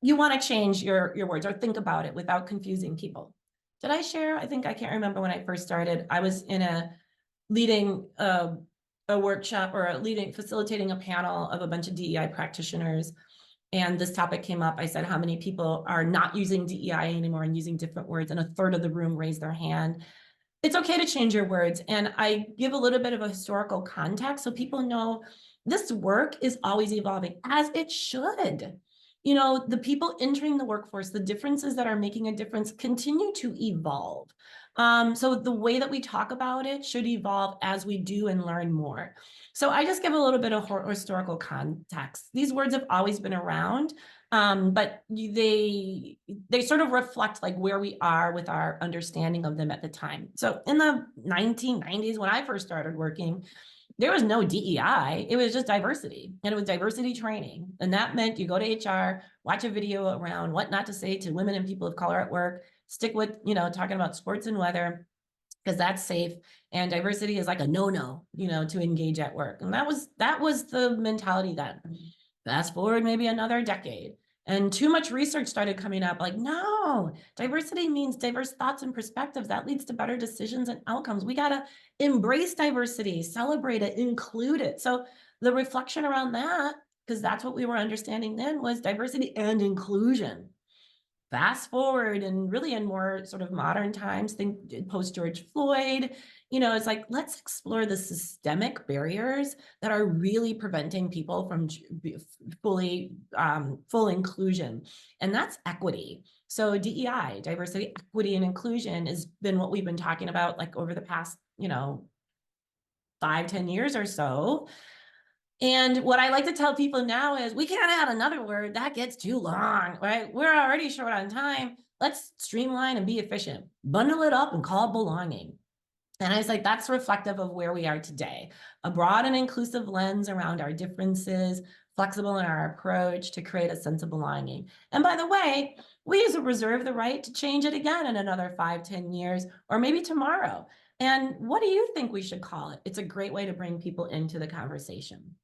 you want to change your words or think about it without confusing people. Did I share? I can't remember when I first started. I was in leading a workshop or facilitating a panel of a bunch of DEI practitioners. And this topic came up. I said, how many people are not using DEI anymore and using different words? And a third of the room raised their hand. It's okay to change your words. And I give a little bit of a historical context so people know this work is always evolving, as it should. The people entering the workforce, the differences that are making a difference continue to evolve. So the way that we talk about it should evolve as we do and learn more. So I just give a little bit of historical context. These words have always been around, but they sort of reflect like where we are with our understanding of them at the time. So in the 1990s, when I first started working, there was no DEI. It was just diversity, and it was diversity training. And that meant you go to HR, watch a video around what not to say to women and people of color at work, stick with, talking about sports and weather, because that's safe. And diversity is like a no-no, to engage at work. And that was the mentality then. Fast forward maybe another decade, and too much research started coming up like, no, diversity means diverse thoughts and perspectives. That leads to better decisions and outcomes. We got to embrace diversity, celebrate it, include it. So the reflection around that, because that's what we were understanding then, was diversity and inclusion. Fast forward, and really in more sort of modern times, think post George Floyd, it's like, let's explore the systemic barriers that are really preventing people from full inclusion. And that's equity. So DEI, diversity, equity, and inclusion has been what we've been talking about like over the past, 5-10 years or so. And what I like to tell people now is we can't add another word. That gets too long, right? We're already short on time. Let's streamline and be efficient. Bundle it up and call it belonging. And I was like, that's reflective of where we are today. A broad and inclusive lens around our differences, flexible in our approach to create a sense of belonging. And by the way, we reserve the right to change it again in another 5-10 years, or maybe tomorrow. And what do you think we should call it? It's a great way to bring people into the conversation.